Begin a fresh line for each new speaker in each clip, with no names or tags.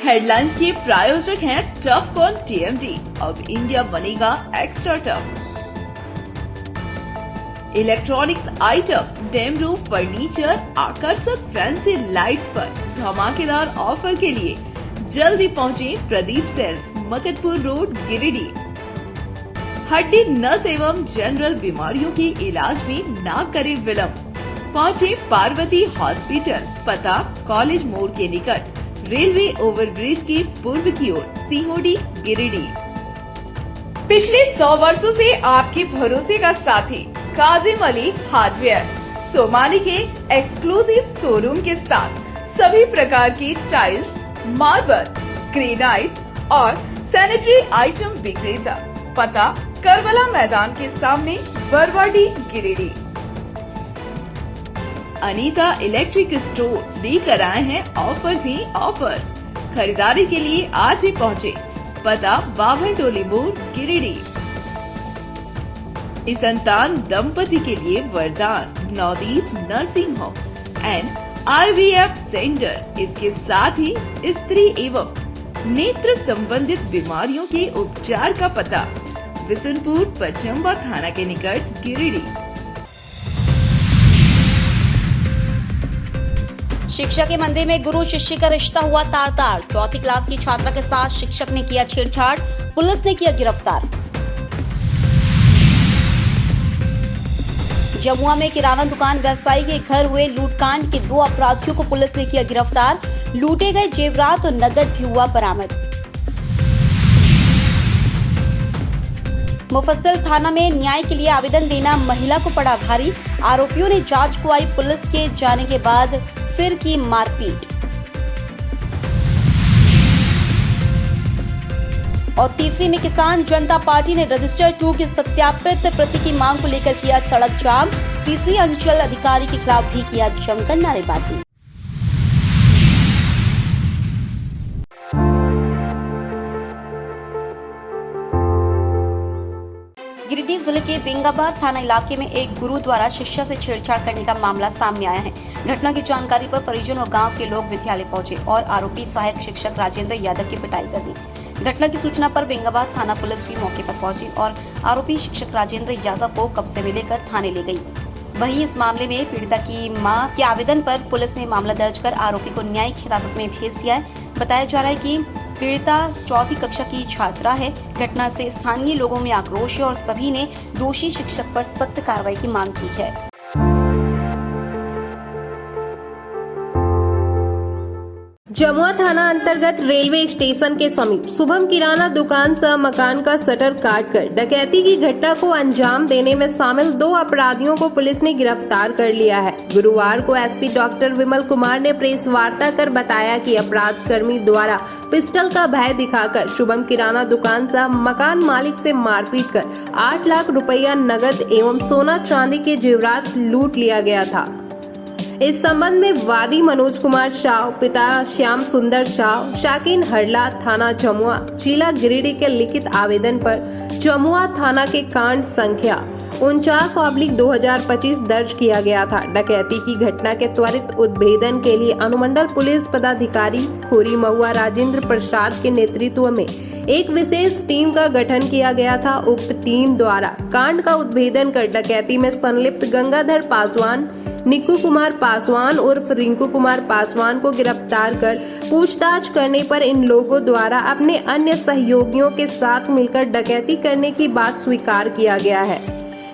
Headlines के प्रायोजक हैं टफ कॉन टीएमटी। अब इंडिया बनेगा extra tough. Electronics item, dam room furniture, आकर्षक फैंसी लाइट्स पर धमाकेदार ऑफर के लिए जल्दी पहुंचे प्रदीप सेल्स, मकतपुर रोड, गिरिडीह। हड्डी, नस एवं जनरल बीमारियों के इलाज में ना करे विलंब। पहुंचे पार्वती हॉस्पिटल, पता कॉलेज मोड़ के निकट, रेलवे ओवरब्रिज के पूर्व की ओर, सीहोडी, गिरिडीह। पिछले 100 वर्षों से आपके भरोसे का साथी काजिम अली हार्डवेयर, सोमानी के एक्सक्लूसिव शोरूम के साथ सभी प्रकार की टाइल्स, मार्बल, ग्रेनाइट और सैनिटरी आइटम विक्रेता। पता करबला मैदान के सामने, बरवाडी, गिरिडीह। अनीता इलेक्ट्रिक स्टोर लेकर आए हैं ऑफर ही ऑफर। खरीदारी के लिए आज ही पहुंचे, पता बाभन टोली मोड़, गिरिडीह। इस संतान दंपति के लिए वरदान Navdeep nursing home and IVF centre. इसके साथ ही स्त्री एवं नेत्र संबंधित बीमारियों के उपचार का पता बिशनपुर, पचम्बा थाना के निकट, गिरिडीह।
शिक्षक के मंदिर में गुरु शिष्य का रिश्ता हुआ तार-तार। 4वीं क्लास की छात्रा के साथ शिक्षक ने किया छेड़छाड़, पुलिस ने किया गिरफ्तार। जमुआ में किराना दुकान व्यवसायी के घर हुए लूटकांड के 2 अपराधियों को पुलिस ने किया गिरफ्तार। लूटे गए जेवरात और नकद भी हुआ बरामद। मुफस्सिल थाना में न्याय के लिए आवेदन देना महिला को पड़ा भारी। आरोपियों ने जांच को आई पुलिस के जाने के बाद फिर की मारपीट। और तीसरी में किसान जनता पार्टी ने रजिस्टर 2 की सत्यापित प्रति की मांग को लेकर किया सड़क जाम। तीसरी अंचल अधिकारी के खिलाफ भी किया जमकर नारेबाजी। गिरिडीह जिले के बेंगाबाद थाना इलाके में एक गुरु द्वारा शिष्या से छेड़छाड़ करने का मामला सामने आया है। घटना की जानकारी पर परिजन और गांव के लोग विद्यालय पहुंचे और आरोपी सहायक शिक्षक राजेंद्र यादव की पिटाई कर दी। घटना की सूचना पर बेंगाबाद थाना पुलिस भी मौके पर पहुंची और आरोपी शिक्षक राजेंद्र यादव को कब्जे में लेकर थाने ले गई। वहीं इस मामले में पीड़िता की मां के आवेदन पर पुलिस ने मामला दर्ज कर आरोपी को न्यायिक हिरासत में भेज दिया है। बताया जा रहा है कि पीड़िता 4वीं कक्षा की छात्रा है। घटना से स्थानीय लोगों में आक्रोश है और सभी ने दोषी शिक्षक पर सख्त कार्रवाई की मांग की है।
जमुआ थाना अंतर्गत रेलवे स्टेशन के समीप शुभम किराना दुकान सह मकान का शटर काटकर डकैती की घटना को अंजाम देने में शामिल 2 अपराधियों को पुलिस ने गिरफ्तार कर लिया है। गुरुवार को एसपी डॉक्टर विमल कुमार ने प्रेस वार्ता कर बताया कि अपराध कर्मी द्वारा पिस्टल का भय दिखाकर शुभम किराना दुकान सह मकान मालिक से मारपीट कर 8 लाख रुपया नगद एवं सोना चांदी के जेवरात लूट लिया गया था। इस संबंध में वादी मनोज कुमार शाह, पिता श्याम सुंदर शाह, शाकिन हरला, थाना जमुआ, जिला गिरिडीह के लिखित आवेदन पर जमुआ थाना के कांड संख्या 49/2025 दर्ज किया गया था। डकैती की घटना के त्वरित उद्भेदन के लिए अनुमंडल पुलिस पदाधिकारी खोरी महुआ राजेंद्र प्रसाद के नेतृत्व में एक विशेष टीम का गठन किया गया था। उक्त टीम द्वारा कांड का उद्भेदन कर डकैती में संलिप्त गंगाधर पासवान, निक्कू कुमार पासवान उर्फ रिंकू कुमार पासवान को गिरफ्तार कर पूछताछ करने पर इन लोगों द्वारा अपने अन्य सहयोगियों के साथ मिलकर डकैती करने की बात स्वीकार किया गया है।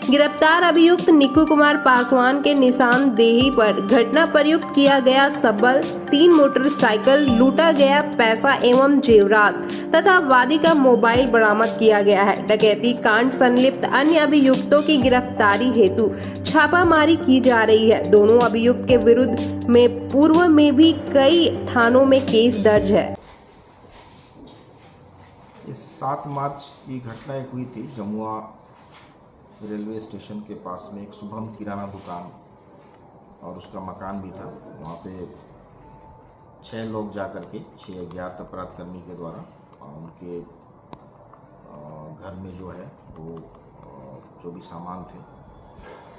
गिरफ्तार अभियुक्त निक्कू कुमार पासवान के निशानदेही पर घटना प्रयुक्त किया गया सबल 3 मोटरसाइकिल, लूटा गया पैसा एवं जेवरात तथा वादी का मोबाइल बरामद किया गया है। डकैती कांड संलिप्त अन्य अभियुक्तों की गिरफ्तारी हेतु छापामारी की जा रही है। दोनों अभियुक्त के विरुद्ध में पूर्व में भी कई थानों में केस दर्ज है।
इस 7 मार्च की घटना एक हुई थी जमुआ रेलवे स्टेशन के पास में एक शुभम किराना दुकान और उसका मकान भी था। वहाँ पे 6 लोग जाकर के 6 अज्ञात अपराधकर्मी के द्वारा उनके घर में जो है वो जो भी सामान थे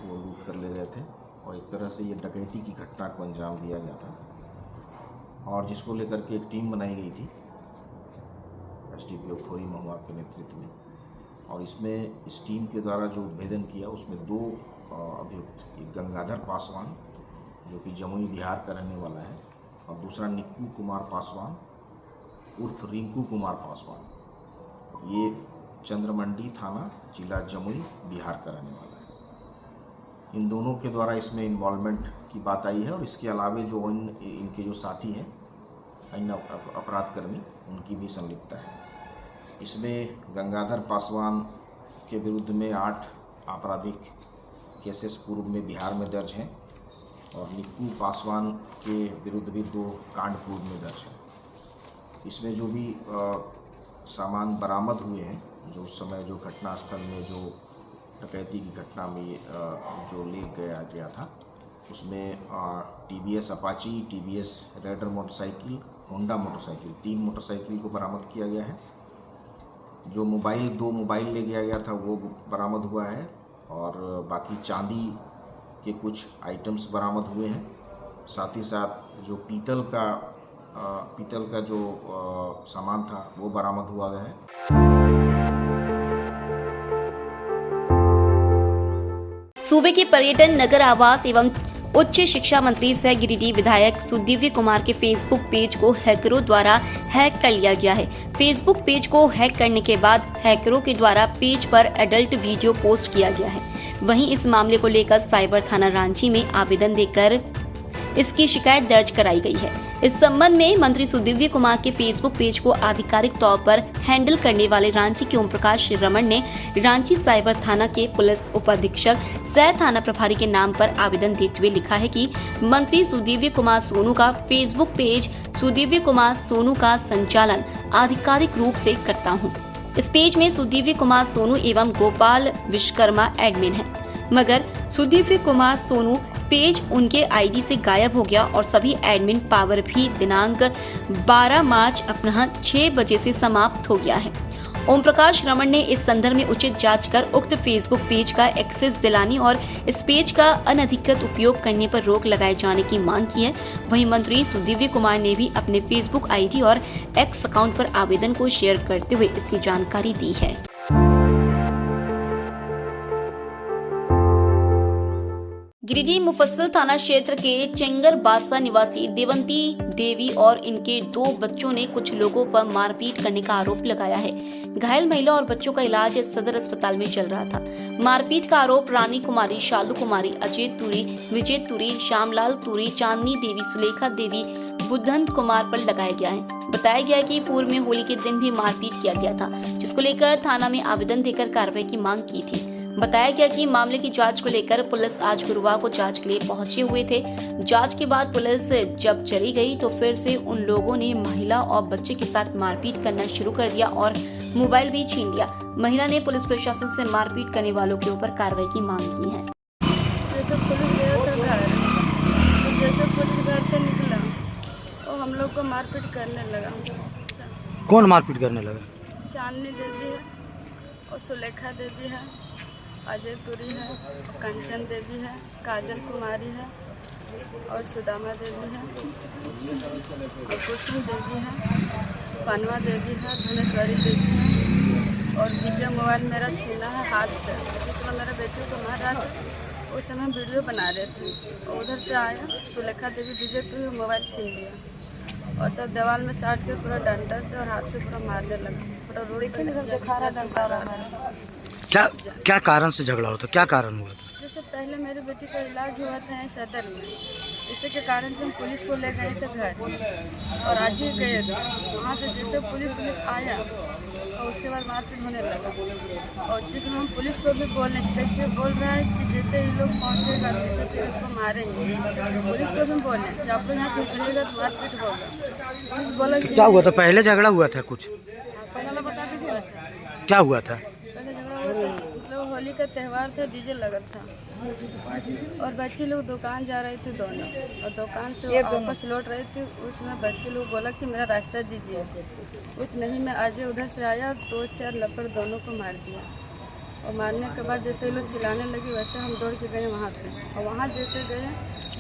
वो लूट कर ले गए थे और एक तरह से ये डकैती की घटना को अंजाम दिया गया था और जिसको लेकर के एक टीम बनाई गई थी SDPO खोरी महुआ के नेतृत्व में। और इसमें इस टीम के द्वारा जो उद्भेदन किया उसमें 2 अभियुक्त, एक गंगाधर पासवान जो कि जमुई बिहार का रहने वाला है और दूसरा निक्कू कुमार पासवान उर्फ रिंकू कुमार पासवान, ये चंद्रमंडी थाना जिला जमुई बिहार का रहने वाला है। इन दोनों के द्वारा इसमें इन्वॉल्वमेंट की बात आई है और इसके अलावे जो इनके जो साथी हैं अन्य अपराधकर्मी, उनकी भी संलिप्तता है। इसमें गंगाधर पासवान के विरुद्ध में 8 आपराधिक केसेस पूर्व में बिहार में दर्ज हैं और निक्कू पासवान के विरुद्ध भी 2 कांड पूर्व में दर्ज हैं। इसमें जो भी सामान बरामद हुए हैं, जो उस समय जो घटनास्थल में जो डकैती की घटना में जो ले गया था, उसमें TVS Apache, TVS raider motorcycle, Honda motorcycle, 3 motorcycle को बरामद किया गया है। जो 2 मोबाइल ले गया था वो बरामद हुआ है और बाकी चांदी के कुछ आइटम्स बरामद हुए हैं। साथ ही साथ जो पीतल का जो सामान था वो बरामद हुआ है।
सूबे के पर्यटन, नगर आवास एवं उच्च शिक्षा मंत्री सह गिरिडीह विधायक सुदिव्य कुमार के फेसबुक पेज को हैकरों द्वारा हैक कर लिया गया है। फेसबुक पेज को हैक करने के बाद हैकरों के द्वारा पेज पर एडल्ट वीडियो पोस्ट किया गया है। वहीं इस मामले को लेकर साइबर थाना रांची में आवेदन देकर इसकी शिकायत दर्ज कराई गई है। इस संबंध में मंत्री सुदिव्य कुमार के फेसबुक पेज को आधिकारिक तौर पर हैंडल करने वाले रांची के ओम प्रकाश रमन ने रांची साइबर थाना के पुलिस उपाधीक्षक सह थाना प्रभारी के नाम पर आवेदन देते हुए लिखा है कि मंत्री सुदिव्य कुमार सोनू का फेसबुक पेज सुदिव्य कुमार सोनू का संचालन आधिकारिक रूप से करता हूँ। इस पेज में सुदिव्य कुमार सोनू एवं गोपाल विश्वकर्मा एडमिन है, मगर सुदिव्य कुमार सोनू पेज उनके आईडी से गायब हो गया और सभी एडमिन पावर भी दिनांक 12 मार्च अपराह्न 6 बजे से समाप्त हो गया है। ओम प्रकाश रमन ने इस संदर्भ में उचित जांच कर उक्त फेसबुक पेज का एक्सेस दिलाने और इस पेज का अनधिकृत उपयोग करने पर रोक लगाए जाने की मांग की है। वहीं मंत्री सुदिव्य कुमार ने भी अपने फेसबुक आईडी और एक्स अकाउंट पर आवेदन को शेयर करते हुए इसकी जानकारी दी है। गिरिडीह मुफस्सिल थाना क्षेत्र के चेंगर बासा निवासी देवंती देवी और इनके 2 बच्चों ने कुछ लोगों पर मारपीट करने का आरोप लगाया है। घायल महिला और बच्चों का इलाज सदर अस्पताल में चल रहा था। मारपीट का आरोप रानी कुमारी, शालू कुमारी, अजय तुरी, विजय तुरी, श्यामलाल तुरी, चांदनी देवी, सुलेखा देवी, बुद्धंत कुमार पर लगाया गया है। बताया गया कि पूर्व में होली के दिन भी मारपीट किया गया था, जिसको लेकर थाना में आवेदन देकर कार्रवाई की मांग की थी। बताया गया कि मामले की जांच को लेकर पुलिस आज गुरुवार को जांच के लिए पहुंचे हुए थे। जांच के बाद पुलिस जब चली गई तो फिर से उन लोगों ने महिला और बच्चे के साथ मारपीट करना शुरू कर दिया और मोबाइल भी छीन लिया। महिला ने पुलिस प्रशासन से मारपीट करने वालों के ऊपर कार्रवाई की मांग की है।
जैसे पुलिस गया था घर, तो जैसे पुलिस घर से निकला तो हम लोग को मारपीट करने लगा।
कौन मारपीट करने लगा?
चांदनी देवी है और सुलेखा देवी है, अजय तुरी है, कंचन देवी है, काजल कुमारी है और सुदामा देवी है और कुसुम देवी है, पनवा देवी है, धनेश्वरी देवी है। और विजय मोबाइल मेरा छीना है हाथ से, जिसमें मेरे बेटे को मार रहा था। उस समय हम वीडियो बना रहे थे और उधर से आया सुलेखा देवी, विजय तुरी मोबाइल छीन लिया और सब दीवार में साट के पूरा डंडा से और हाथ से पूरा मारने लगा। पूरा रोड
क्या कारण से झगड़ा होता? क्या कारण हुआ था?
जैसे पहले मेरे बेटी का इलाज हुआ था यहीं सदर में, इसी के कारण से हम पुलिस को ले गए थे घर और आज ही गए थे। वहाँ से जैसे पुलिस आया और उसके बाद मारपीट होने लगा और जिसमें हम पुलिस को भी बोलने देखिए बोल रहा है कि जैसे ये लोग पहुँचेगा जैसे फिर उसको मारेंगे। पुलिस को भी बोले कि आप लोग यहाँ से निकलिएगा तो मारपीट होगा। पुलिस बोला
क्या हुआ था? पहले झगड़ा हुआ था कुछ?
पहले बता दीजिए
क्या हुआ था?
पहले झगड़ा हुआ था, मतलब होली का त्यौहार था, डीजे लगा था और बच्चे लोग दुकान जा रहे थे दोनों और दुकान से वापस लौट रहे थे। उसमें बच्चे लोग बोला कि मेरा रास्ता दीजिए। उत नहीं मैं आज उधर से आया और 2-4 लपड़ दोनों को मार दिया और मारने के बाद जैसे लोग चिल्लाने लगे वैसे हम दौड़ के गए वहाँ पे और वहाँ जैसे गए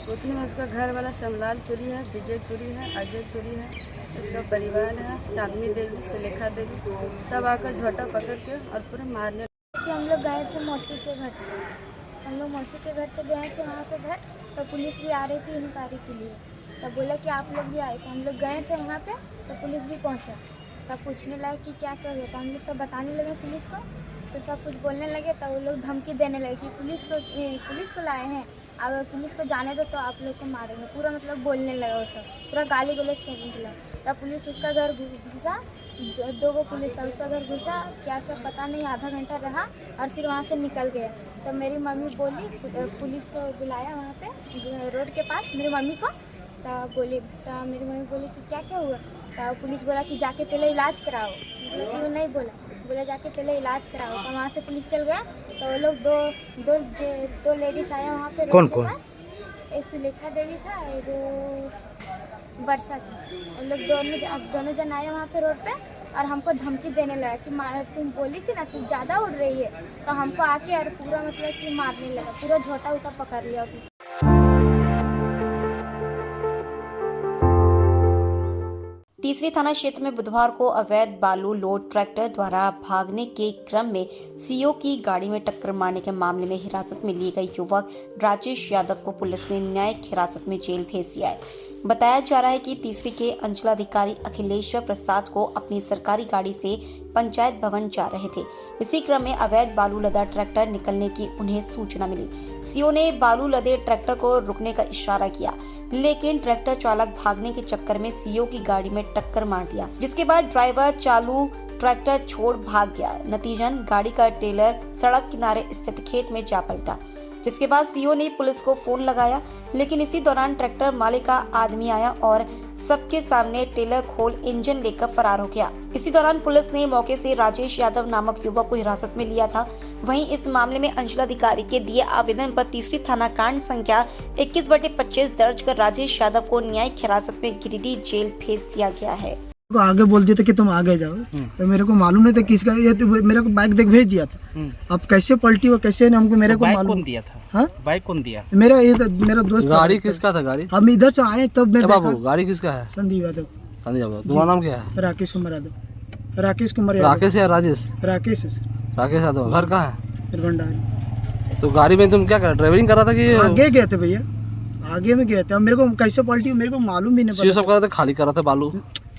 उतनी में उसका घर वाला समलाल तुरी है, विजय तुरी है, अजय तुरी है, उसका परिवार है, चांदनी देवी, सुलेखा देवी, सब आकर झोटा पकड़ के और पूरे मारने।
कि हम लोग गए थे मौसी के घर से, हम लोग मौसी के घर से गए थे वहाँ पे घर, तो पुलिस भी आ रही थी इंक्वायरी के लिए। तब बोला कि आप लोग भी आए, तो हम लोग गए थे वहाँ पे, तो पुलिस भी पहुँचा। तब पूछने लगे कि क्या क्या हुआ, तो हम लोग सब बताने लगे पुलिस को, तो सब कुछ बोलने लगे। तो वो लोग धमकी देने लगे कि पुलिस को लाए हैं, अगर पुलिस को जाने दो तो आप लोग को मारेंगे, पूरा मतलब बोलने लगा वो सब, पूरा गाली गलौज करने के लगा। तब पुलिस उसका घर घुसा, दो पुलिस था, उसका घर घुसा, क्या क्या पता नहीं, आधा घंटा रहा और फिर वहाँ से निकल गया। तो मेरी मम्मी बोली, पुलिस को बुलाया वहाँ पे रोड के पास मेरी मम्मी को। तो मेरी मम्मी बोली कि क्या क्या हुआ। तो पुलिस बोला कि जाके पहले इलाज कराओ, लेकिन वो नहीं बोला जाके पहले इलाज कराओ। तो वहाँ से पुलिस चल गया। तो वो लोग दो लेडीज़ आए वहाँ पे रोड के पास, एक सुलेखा देवी था, एक वर्षा थी। वो लोग दोनों जन आए वहाँ पे रोड पे और हमको धमकी देने लगा कि तुम बोली थी ना तुम ज़्यादा उड़ रही है, तो हमको आके और पूरा मतलब कि मारने लगा, पूरा झोटा उटा पकड़ लिया।
तीसरी थाना क्षेत्र में बुधवार को अवैध बालू लोड ट्रैक्टर द्वारा भागने के क्रम में सीओ की गाड़ी में टक्कर मारने के मामले में हिरासत में लिए गए युवक राजेश यादव को पुलिस ने न्यायिक हिरासत में जेल भेज दिया है। बताया जा रहा है कि तीसरी के अंचलाधिकारी अखिलेश्वर प्रसाद को अपनी सरकारी गाड़ी से पंचायत भवन जा रहे थे। इसी क्रम में अवैध बालू लदा ट्रैक्टर निकलने की उन्हें सूचना मिली। सीओ ने बालू लदे ट्रैक्टर को रुकने का इशारा किया, लेकिन ट्रैक्टर चालक भागने के चक्कर में सीओ की गाड़ी में टक्कर मार दिया, जिसके बाद ड्राइवर चालू ट्रैक्टर छोड़ भाग गया। नतीजन गाड़ी का टेलर सड़क किनारे स्थित खेत में जा पलटा, जिसके बाद सीओ ने पुलिस को फोन लगाया, लेकिन इसी दौरान ट्रैक्टर मालिक का आदमी आया और सबके सामने टेलर खोल इंजन लेकर फरार हो गया। इसी दौरान पुलिस ने मौके से राजेश यादव नामक युवक को हिरासत में लिया था। वहीं इस मामले में अंचलाधिकारी के दिए आवेदन पर तीसरी थाना कांड संख्या 21/25 दर्ज कर राजेश यादव को न्यायिक हिरासत में गिरिडीह जेल भेज दिया गया है।
को आगे बोल दिया था कि तुम आगे जाओ, तो मेरे को मालूम नहीं था किसका, ये तो मेरे को बाइक देख भेज दिया था। अब कैसे पलटी वो कैसे नहीं हमको, मेरे को मालूम।
कौन दिया था?
हाँ,
बाइक कौन दिया?
मेरा दोस्त।
गाड़ी किसका था? गाड़ी
हम इधर से आए तब मैं
बाबू गाड़ी किसका है?
संदीप यादव।
संदीप यादव। तुम्हारा नाम क्या है?
राकेश कुमार यादव। राकेश
या राजेश?
राकेश
यादव। घर कहाँ है?
भंडारी।
तो गाड़ी में तुम क्या कर ड्राइविंग कर रहा था कि
आगे गए थे भैया? आगे में गए थे। अब मेरे को कैसे पलटी मेरे को मालूम भी नहीं।
सब कर रहा था, खाली कर रहा था बालू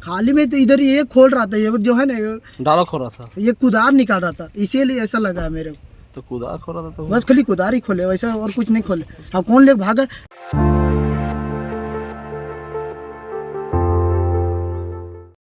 खाली में, तो इधर ये खोल रहा था, ये जो है ना
डाला खोल रहा था,
ये कुदार निकाल रहा था, इसीलिए ऐसा लगा मेरे को।
तो कुदार खोल रहा था तो
बस खाली कुदार ही खोले, वैसा और कुछ नहीं खोले। अब कौन ले भागा?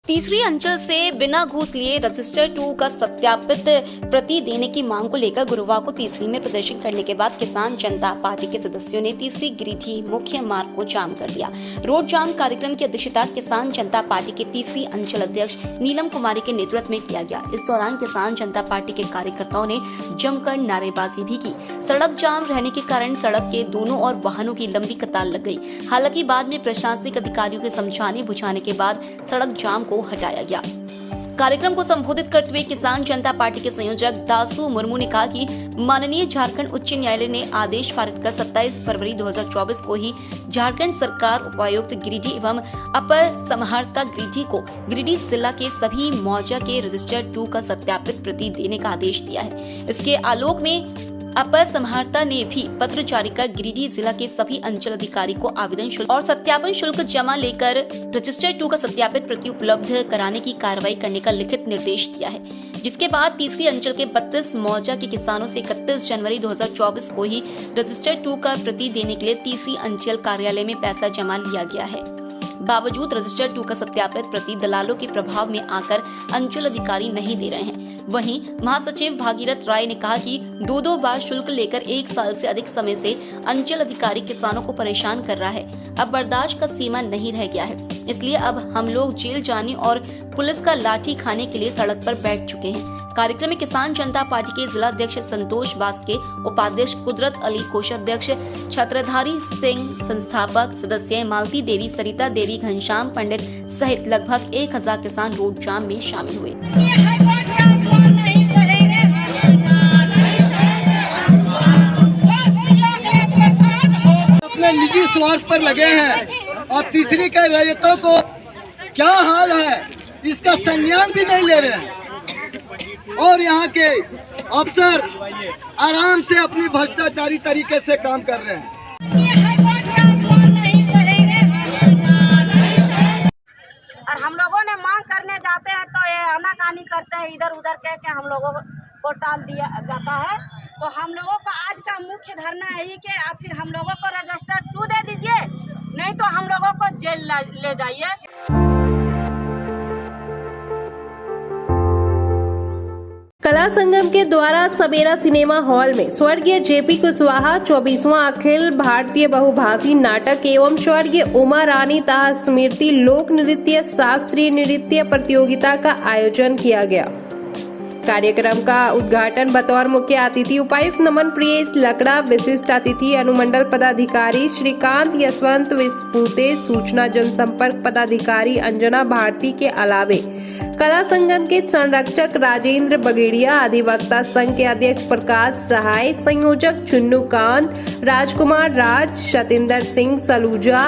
तीसरी अंचल से बिना घूस लिए रजिस्टर 2 का सत्यापित प्रति देने की मांग को लेकर गुरुवार को तीसरी में प्रदर्शन करने के बाद किसान जनता पार्टी के सदस्यों ने तीसरी गिरिडीह मुख्य मार्ग को जाम कर दिया। रोड जाम कार्यक्रम की अध्यक्षता किसान जनता पार्टी के तीसरी अंचल अध्यक्ष नीलम कुमारी के नेतृत्व में किया गया। इस दौरान किसान जनता पार्टी के कार्यकर्ताओं ने जमकर नारेबाजी भी की। सड़क जाम रहने के कारण सड़क के दोनों ओर वाहनों की लंबी कतार लग गई। हालांकि बाद में प्रशासनिक अधिकारियों के समझाने बुझाने के बाद सड़क जाम को हटाया गया। कार्यक्रम को संबोधित करते हुए किसान जनता पार्टी के संयोजक दासू मुर्मू ने कहा कि माननीय झारखंड उच्च न्यायालय ने आदेश पारित कर 27 फरवरी 2024 को ही झारखंड सरकार उपायुक्त गिरिडीह एवं अपर समाहर्ता गिरिडीह को गिरिडीह जिला के सभी मौजा के रजिस्टर 2 का सत्यापित प्रति देने का आदेश दिया है। इसके आलोक में अपर समाहर्ता ने भी पत्र जारी कर गिरिडीह जिला के सभी अंचल अधिकारी को आवेदन शुल्क और सत्यापन शुल्क जमा लेकर रजिस्टर 2 का सत्यापित प्रति उपलब्ध कराने की कार्रवाई करने का लिखित निर्देश दिया है। जिसके बाद तीसरी अंचल के 32 मौजा के किसानों से 31 जनवरी 2024 को ही रजिस्टर 2 का प्रति देने के लिए तीसरी अंचल कार्यालय में पैसा जमा लिया गया है। बावजूद रजिस्टर 2 का सत्यापित प्रति दलालों के प्रभाव में आकर अंचल अधिकारी नहीं दे रहे हैं। वहीं महासचिव भागीरथ राय ने कहा कि दो बार शुल्क लेकर 1 साल से अधिक समय से अंचल अधिकारी किसानों को परेशान कर रहा है। अब बर्दाश्त का सीमा नहीं रह गया है, इसलिए अब हम लोग जेल जाने और पुलिस का लाठी खाने के लिए सड़क पर बैठ चुके हैं। कार्यक्रम में किसान जनता पार्टी के जिला अध्यक्ष संतोष बास्के, उपाध्यक्ष कुदरत अली, कोषाध्यक्ष छत्रधारी सिंह, संस्थापक सदस्य मालती देवी, सरिता देवी, घनश्याम पंडित सहित लगभग 1000 किसान रोड जाम में शामिल हुए।
अपने
राजनीतिक स्वार्थ पर लगे हैं। और तीसरी के रैयतों को क्या हाल है इसका संज्ञान भी नहीं ले रहे हैं। और यहाँ के अफसर आराम से अपनी भ्रष्टाचारी तरीके से काम कर रहे हैं।
और हम लोगों ने मांग करने जाते हैं तो ये आनाकानी करते हैं, इधर उधर कह के हम लोगों को टाल दिया जाता है। तो हम लोगों का आज का मुख्य धरना है कि फिर हम लोगों को रजिस्टर 2 दे दीजिए, नहीं तो हम लोगों को जेल ले जाइए।
कला संगम के द्वारा सवेरा सिनेमा हॉल में स्वर्गीय जेपी कुशवाहा 24वां अखिल भारतीय बहुभाषी नाटक एवं स्वर्गीय उमा रानी तथा स्मृति लोक नृत्य शास्त्रीय नृत्य प्रतियोगिता का आयोजन किया गया। कार्यक्रम का उद्घाटन बतौर मुख्य अतिथि उपायुक्त नमन प्रियेश लकड़ा, विशिष्ट अतिथि अनुमंडल पदाधिकारी श्रीकांत यशवंत विस्पूते, सूचना जनसंपर्क पदाधिकारी अंजना भारती के अलावे कला संगम के संरक्षक राजेंद्र बगेड़िया, अधिवक्ता संघ के अध्यक्ष प्रकाश सहाय, संयोजक चुन्नू कांत, राजकुमार राज, सतिंदर सिंह सलूजा,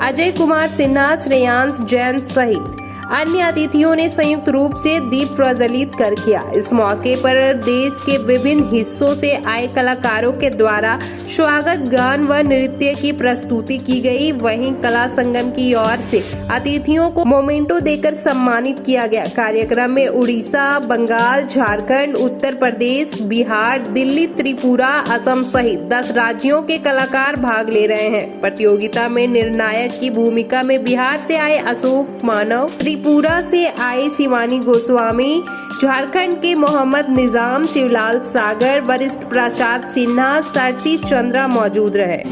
अजय कुमार सिन्हा, श्रेयांश जैन सहित अन्य अतिथियों ने संयुक्त रूप से दीप प्रज्वलित कर किया। इस मौके पर देश के विभिन्न हिस्सों से आए कलाकारों के द्वारा स्वागत गान व नृत्य की प्रस्तुति की गई। वहीं कला संगम की ओर से अतिथियों को मोमेंटो देकर सम्मानित किया गया। कार्यक्रम में उड़ीसा, बंगाल, झारखंड, उत्तर प्रदेश, बिहार, दिल्ली, त्रिपुरा, असम सहित 10 राज्यों के कलाकार भाग ले रहे हैं। प्रतियोगिता में निर्णायक की भूमिका में बिहार से आए अशोक मानव, त्रिपुरा से आए शिवानी गोस्वामी, झारखंड के मोहम्मद निजाम, शिवलाल सागर, वरिष्ठ प्रसाद सिन्हा, सरसी चंद्रा मौजूद रहे।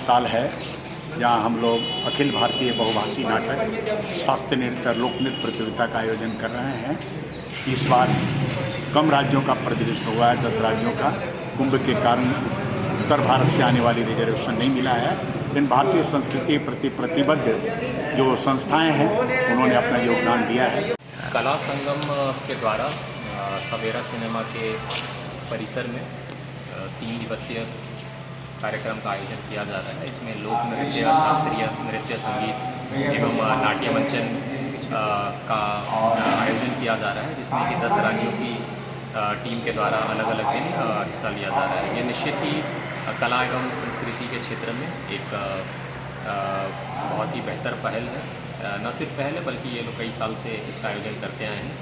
साल है जहां हम लोग अखिल भारतीय बहुभाषी नाटक शास्त्रीय नृत्य लोक नृत्य प्रतियोगिता का आयोजन कर रहे हैं। इस बार कम राज्यों का प्रतिनिधित्व हुआ है, 10 राज्यों का। कुंभ के कारण उत्तर भारत से आने वाली रिजर्वेशन नहीं मिला है, लेकिन भारतीय संस्कृति के प्रति प्रतिबद्ध जो संस्थाएं हैं उन्होंने अपना योगदान दिया है।
कला संगम के द्वारा सवेरा सिनेमा के परिसर में 3 दिवसीय कार्यक्रम का आयोजन किया जा रहा है। इसमें लोक नृत्य, शास्त्रीय नृत्य, संगीत एवं नाट्य मंचन का आयोजन किया जा रहा है, जिसमें कि 10 राज्यों की टीम के द्वारा अलग अलग दिन हिस्सा लिया जा रहा है। ये निश्चित ही कला एवं संस्कृति के क्षेत्र में एक बहुत ही बेहतर पहल है। न सिर्फ पहल है बल्कि ये लोग कई साल से इसका आयोजन करते आए हैं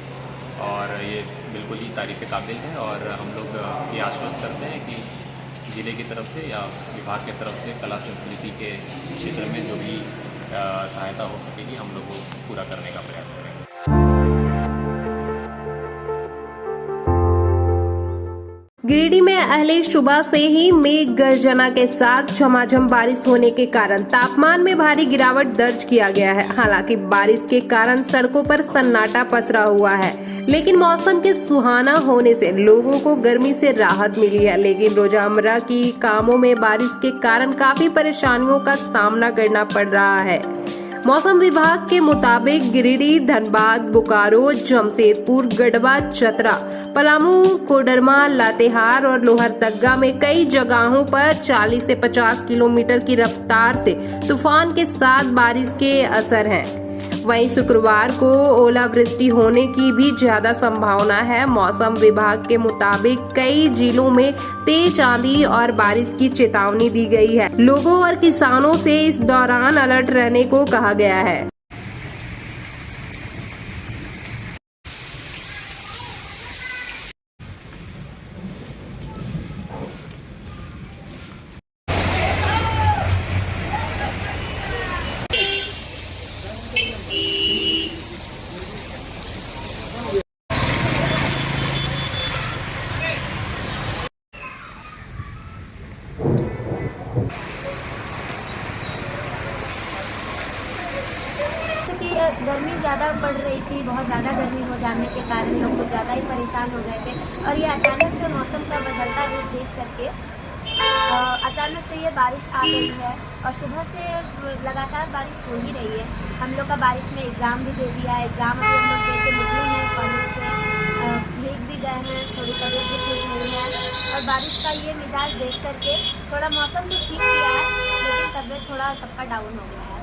और ये बिल्कुल ही तारीफ़ काबिल है। और हम लोग ये आश्वस्त करते हैं कि जिले की तरफ से या विभाग की तरफ से कला संस्कृति के क्षेत्र में जो भी सहायता हो सकेगी हम लोग वो पूरा करने का प्रयास करेंगे।
गिरिडीह में अहले सुबह से ही मेघ गर्जना के साथ झमाझम बारिश होने के कारण तापमान में भारी गिरावट दर्ज किया गया है। हालांकि बारिश के कारण सड़कों पर सन्नाटा पसरा हुआ है, लेकिन मौसम के सुहाना होने से लोगों को गर्मी से राहत मिली है। लेकिन रोजमर्रा की कामों में बारिश के कारण काफी परेशानियों का सामना करना पड़ रहा है। मौसम विभाग के मुताबिक गिरिडीह, धनबाद, बोकारो, जमशेदपुर, गढ़वा, चतरा, पलामू, कोडरमा, लातेहार और लोहरदगा में कई जगहों पर 40 से 50 किलोमीटर की रफ्तार से तूफान के साथ बारिश के असर हैं। वहीं शुक्रवार को ओलावृष्टि होने की भी ज्यादा संभावना है। मौसम विभाग के मुताबिक कई जिलों में तेज आंधी और बारिश की चेतावनी दी गई है। लोगों और किसानों से इस दौरान अलर्ट रहने को कहा गया है।
कि गर्मी ज़्यादा बढ़ रही थी, बहुत ज़्यादा गर्मी हो जाने के कारण लोग कुछ ज़्यादा ही परेशान हो गए थे और ये अचानक से मौसम का बदलता रूप देख करके अचानक से ये बारिश आ गई है और सुबह से लगातार बारिश हो ही रही है। हम लोग का बारिश में एग्ज़ाम भी दे दिया, एग्ज़ाम अभी हम लोग दे के निकले हैं कॉलेज से, भीग भी गए हैं, थोड़ी तबीयत भी ठीक नहीं है और बारिश का ये मिजाज देख करके थोड़ा मौसम भी ठीक किया है, लेकिन तबीयत थोड़ा सबका डाउन हो गया है।